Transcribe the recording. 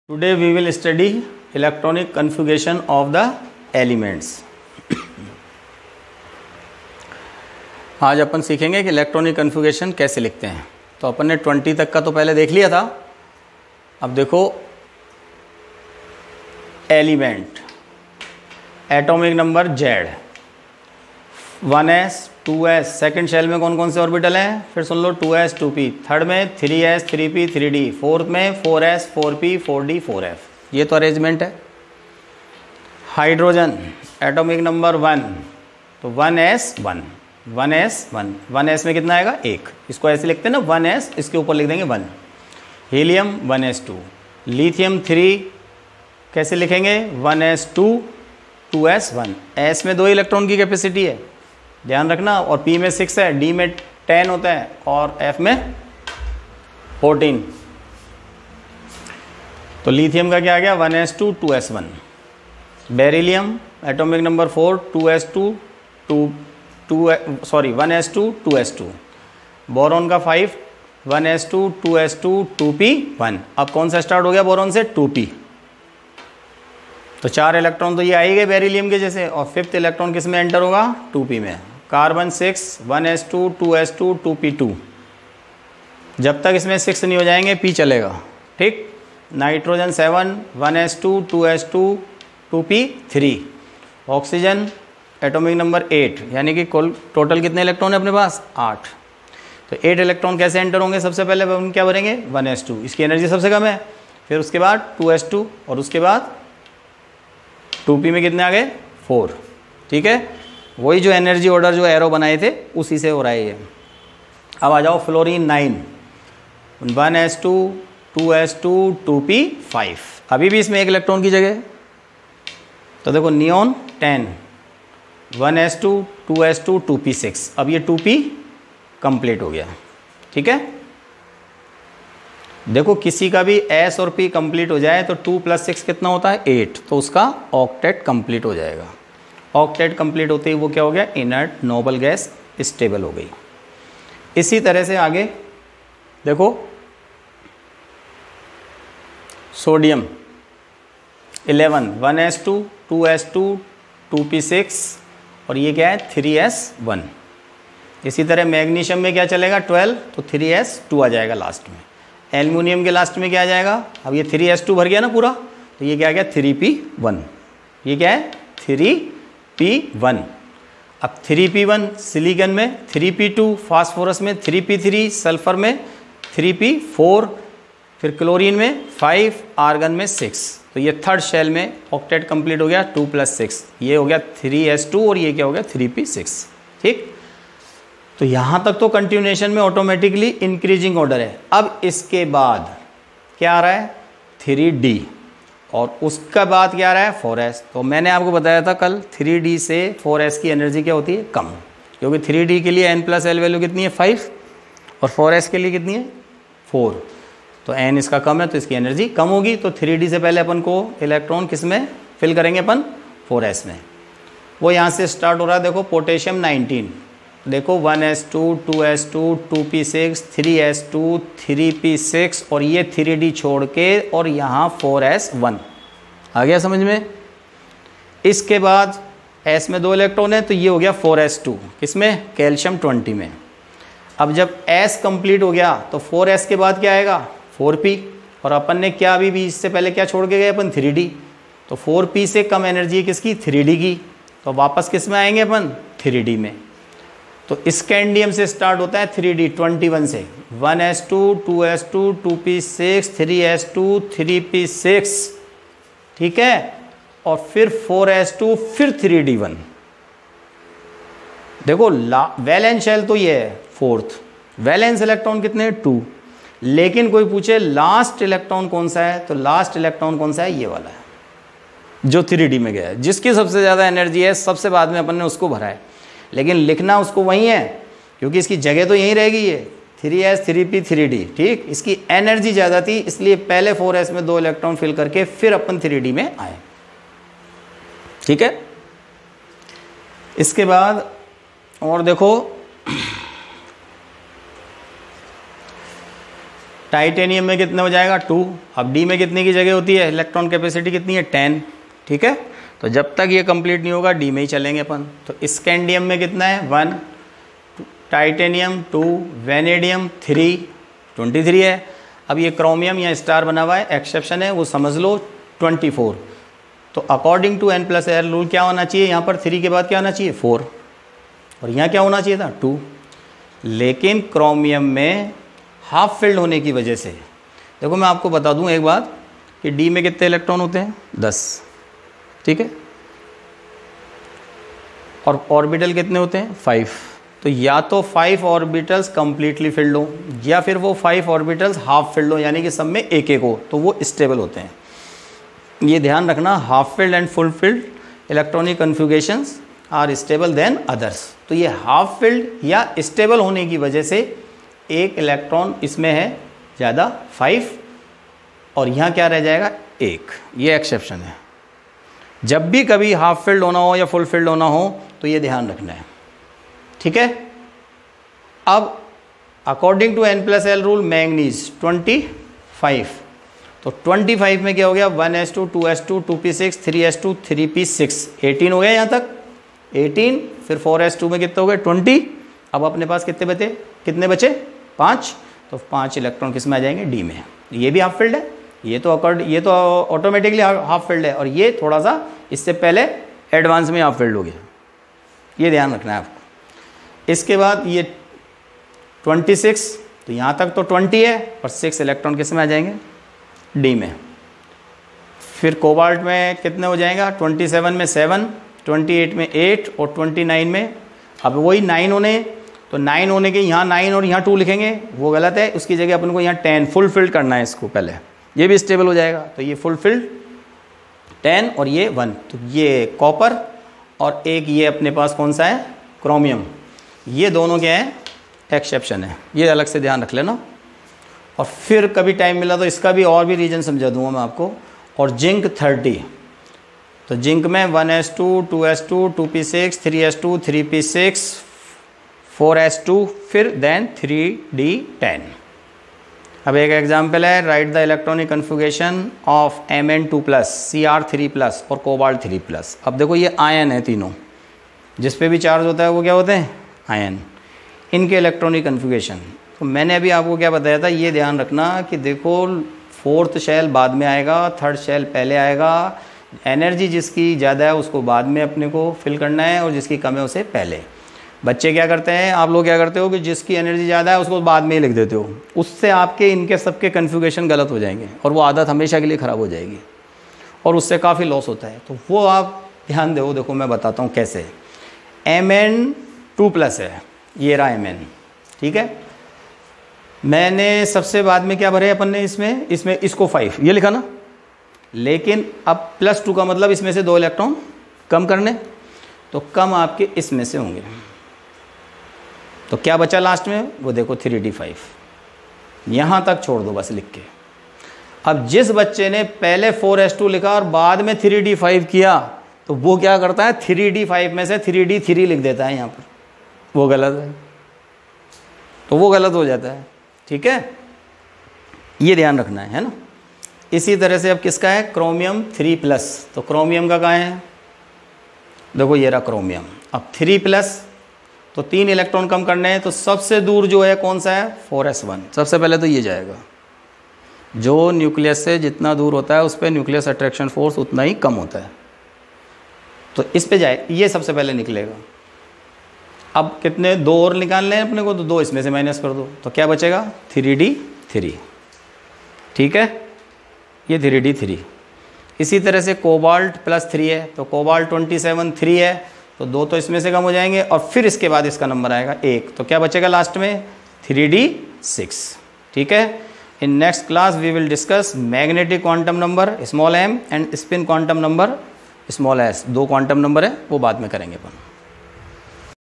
Today we will study electronic configuration of the elements. आज अपन सीखेंगे कि इलेक्ट्रॉनिक कन्फिगरेशन कैसे लिखते हैं। तो अपन ने 20 तक का तो पहले देख लिया था। अब देखो element, atomic number Z, 1s 2s, second shell में कौन कौन से ऑर्बिटल हैं, फिर सुन लो 2s 2p, थर्ड में 3s 3p 3d, फोर्थ में 4s 4p 4d 4f। ये तो अरेंजमेंट है। हाइड्रोजन एटॉमिक नंबर 1, तो 1s 1 1s 1 1s में कितना आएगा 1, इसको ऐसे लिखते हैं ना 1s, इसके ऊपर लिख देंगे 1। हीलियम 1s 2, लिथियम 3 कैसे लिखेंगे 1s 2 2s 1, s में 2 इलेक्ट्रॉन की कैपेसिटी है ध्यान रखना, और p में 6 है, d में 10 होता है और f में 14। तो लिथियम का क्या आ गया 1s2 2s1। Beryllium atomic number 4, 2s2 1s2 2s2। Boron का 5, 1s2 2s2 2p1। अब कौन सा स्टार्ट हो गया बोरॉन से 2p, तो 4 इलेक्ट्रॉन तो ये आएंगे बेरिलियम के जैसे, और 5th इलेक्ट्रॉन किस में एंटर होगा 2p में। Carbon 6, 1s2 2s2 2p2। जब तक इसमें 6 नहीं हो जाएंगे p चलेगा, ठीक। Nitrogen 7, 1s2 2s2 2p3। Oxygen atomic number 8, यानी कि टोटल कितने इलेक्ट्रॉन है अपने पास 8। तो 8 इलेक्ट्रॉन कैसे एंटर होंगे, सबसे पहले हम क्या भरेंगे 1s2, इसकी एनर्जी सबसे कम है, फिर उसके बाद 2s2 और उसके बाद 2p में कितने आ गए 4, ठीक है। वही जो एनर्जी ऑर्डर जो एरो बनाए थे उसी से हो रहा है ये। अब आ जाओ फ्लोरीन 9, 1s2 2s2 2p5, अभी भी इसमें 1 इलेक्ट्रॉन की जगह। तो देखो नियोन 10, 1s2 2s2 2p6, अब ये 2p कंप्लीट हो गया, ठीक है। देखो किसी का भी s और p कंप्लीट हो जाए तो 2 + 6 कितना होता है 8, तो उसका ऑक्टेट कंप्लीट हो जाएगा। ऑक्टेट कंप्लीट होते ही वो क्या हो गया इनर्ट नोबल गैस स्टेबल हो गई। इसी तरह से आगे देखो सोडियम 11, 1s2 2s2 2p6 और ये क्या है 3s1। इसी तरह मैग्नीशियम में क्या चलेगा 12, तो 3s2 आ जाएगा लास्ट में। एल्युमिनियम के लास्ट में क्या आ जाएगा, अब ये 3s2 भर गया ना पूरा, तो ये क्या आ गया 3p1। ये क्या है 3p1। अब 3p1 सिलिकॉन में, 3p2 फास्फोरस में, 3p3 सल्फर में, 3p4 फिर क्लोरीन में 5, आर्गन में 6। तो ये थर्ड शेल में ऑक्टेट कंप्लीट हो गया 2 + 6, ये हो गया 3s2 और ये क्या हो गया 3p6, ठीक। तो यहाँ तक तो कंटिन्यूएशन में ऑटोमेटिकली इंक्रीजिंग ऑर्डर है। अब इसके बाद क्या आ रहा है 3d और उसका बाद क्या आ रहा है 4s। तो मैंने आपको बताया था कल 3d से 4s की एनर्जी क्या होती है कम, क्योंकि 3d के लिए n + l वैल्यू कितनी है 5 और 4s के लिए कितनी है 4, तो n इसका कम है तो इसकी एनर्जी कम होगी। तो 3d से पहले अपन को इलेक्ट्रॉन किस में फिल करेंगे अपन 4s में, वो यहाँ से स्टार्ट हो रहा है। देखो पोटेशियम 19, देखो 1s2 2s2 2p6 3s2 3p6 और ये 3d छोड़ के और यहाँ 4s1 आ गया समझ में। इसके बाद s में 2 इलेक्ट्रॉन है तो ये हो गया 4s2, किसमें कैल्शियम 20 में। अब जब s कंप्लीट हो गया तो 4s के बाद क्या आएगा 4p, और अपन ने क्या अभी भी इससे पहले क्या छोड़ के गए अपन 3d, तो 4p से कम एनर्जी है किसकी 3d की, तो वापस किस में आएंगे अपन 3d में। तो स्कैंडियम से स्टार्ट होता है 3d 21 से, 1s2 2s2 2p6 3s2 3p6, ठीक है, और फिर 4s2 फिर 3d1। देखो वैलेंस शेल तो ये है 4th, वैलेंस इलेक्ट्रॉन कितने हैं 2, लेकिन कोई पूछे लास्ट इलेक्ट्रॉन कौन सा है, तो लास्ट इलेक्ट्रॉन कौन सा है ये वाला है जो 3d में गया है, जिसकी सबसे ज़्यादा एनर्जी है, सबसे बाद में अपन ने उसको भरा है, लेकिन लिखना उसको वही है क्योंकि इसकी जगह तो यहीं रहेगी ये 3s 3p 3d, ठीक। इसकी एनर्जी ज़्यादा थी इसलिए पहले 4s में 2 इलेक्ट्रॉन फिल करके फिर अपन 3d में आए, ठीक है। इसके बाद और देखो टाइटेनियम में कितने हो जाएगा 2। अब डी में कितने की जगह होती है, इलेक्ट्रॉन कैपेसिटी कितनी है 10, ठीक है। तो जब तक ये कंप्लीट नहीं होगा डी में ही चलेंगे अपन। तो स्कैंडियम में कितना है 1, टाइटेनियम 2, वेनेडियम 3, 23 है। अब ये क्रोमियम या स्टार बना हुआ है, एक्सेप्शन है, वो समझ लो 24। तो अकॉर्डिंग टू n+l रूल क्या होना चाहिए, यहाँ पर 3 के बाद क्या होना चाहिए 4, और यहाँ क्या होना चाहिए था 2। लेकिन क्रोमियम में हाफ फिल्ड होने की वजह से, देखो मैं आपको बता दूं एक बात कि डी में कितने इलेक्ट्रॉन होते हैं 10, ठीक है, और ऑर्बिटल कितने होते हैं 5। तो या तो 5 ऑर्बिटल्स कंप्लीटली फिल्ड हो, या फिर वो 5 ऑर्बिटल्स हाफ फिल्ड हो, यानी कि सब में एक एक हो, तो वो स्टेबल होते हैं। ये ध्यान रखना, half filled and full filled electronic configurations are stable than others. तो ये हाफ फिल्ड या स्टेबल होने की वजह से एक इलेक्ट्रॉन इसमें है ज़्यादा 5, और यहाँ क्या रह जाएगा 1, ये एक्सेप्शन है। जब भी कभी हाफ फिल्ड होना हो या फुल फिल्ड होना हो तो ये ध्यान रखना है, ठीक है। अब according to n+l rule manganese 25, तो 25 में क्या हो गया 1s2 2s2 2p6 3s2 3p6, 18 हो गया यहाँ तक 18। फिर 4s2 में कितने हो गए 20। अब अपने पास कितने बचे 5। तो 5 इलेक्ट्रॉन किस में आ जाएंगे डी में। ये भी हाफ फिल्ड है, ये तो ऑटोमेटिकली हाफ फिल्ड है, और ये थोड़ा सा इससे पहले एडवांस में हाफ फिल्ड हो गया, ये ध्यान रखना है आपको। इसके बाद ये 26, तो यहाँ तक तो 20 है, और 6 इलेक्ट्रॉन किस में आ जाएंगे डी में। फिर कोबाल्ट में कितने हो जाएगा 27 में 7, 28 में 8, और 29 में, अब वही 9 होने, तो 9 होने के यहाँ 9 और यहाँ 2 लिखेंगे, वो गलत है, उसकी जगह अपन को यहाँ 10 फुल फिल्ड करना है इसको पहले, ये भी स्टेबल हो जाएगा। तो ये फुल फिल्ड 10 और ये 1, तो ये कॉपर, और एक ये अपने पास कौन सा है क्रोमियम, ये दोनों क्या है एक्सेप्शन है, ये अलग से ध्यान रख लेना। और फिर कभी टाइम मिला तो इसका भी और भी रीजन समझा दूंगा मैं आपको। और जिंक 30, तो जिंक में 1s2 2s2 2p6 3s2 3p6 4s2 फिर देन 3d10। अब एक एग्जाम्पल है, right the electronic configuration of Mn2+, Cr3+ और कोबाल्ट 3+। अब देखो ये आयन है तीनों, जिस पे भी चार्ज होता है वो क्या होते हैं आयन, इनके इलेक्ट्रॉनिक कन्फिगरेशन। तो मैंने अभी आपको क्या बताया था, ये ध्यान रखना कि देखो 4th शेल बाद में आएगा, 3rd शेल पहले आएगा, एनर्जी जिसकी ज़्यादा है उसको बाद में अपने को फिल करना है, और जिसकी कम है उसे पहले। बच्चे क्या करते हैं, आप लोग क्या करते हो कि जिसकी एनर्जी ज़्यादा है उसको बाद में ही लिख देते हो, उससे आपके इनके सबके कन्फिगरेशन गलत हो जाएंगे, और वो आदत हमेशा के लिए ख़राब हो जाएगी, और उससे काफ़ी लॉस होता है। तो वो आप ध्यान दो, देखो मैं बताता हूँ कैसे। Mn2+ है, ये रहा Mn, ठीक है। मैंने सबसे बाद में क्या भरे अपन ने इसमें इसको 5 ये लिखा ना, लेकिन अब +2 का मतलब इसमें से 2 इलेक्ट्रॉन कम करने, तो कम आपके इसमें से होंगे। तो क्या बचा लास्ट में, वो देखो 3d5, यहाँ तक छोड़ दो बस लिख के। अब जिस बच्चे ने पहले 4s2 लिखा और बाद में 3d5 किया, तो वो क्या करता है 3d5 में से 3d3 लिख देता है यहाँ पर, वो गलत है, तो वो गलत हो जाता है, ठीक है। ये ध्यान रखना है ना। इसी तरह से अब किसका है क्रोमियम 3+, तो क्रोमियम का कहाँ है, देखो ये रहा क्रोमियम। अब 3+, तो 3 इलेक्ट्रॉन कम करने हैं, तो सबसे दूर जो है कौन सा है 4s1, सबसे पहले तो ये जाएगा। जो न्यूक्लियस से जितना दूर होता है उस पर न्यूक्लियस अट्रैक्शन फोर्स उतना ही कम होता है, तो इस पे जाए, ये सबसे पहले निकलेगा। अब कितने 2 और निकालने हैं अपने को, तो 2 इसमें से माइनस कर दो, तो क्या बचेगा 3d3, ठीक है, ये 3d3। इसी तरह से कोबाल्ट +3 है, तो कोबाल्ट 27 3 है, तो 2 तो इसमें से कम हो जाएंगे, और फिर इसके बाद इसका नंबर आएगा 1, तो क्या बचेगा लास्ट में 3d6, ठीक है। In next class we will discuss magnetic quantum number small m and spin quantum number small s। 2 quantum number है, वो बाद में करेंगे अपन।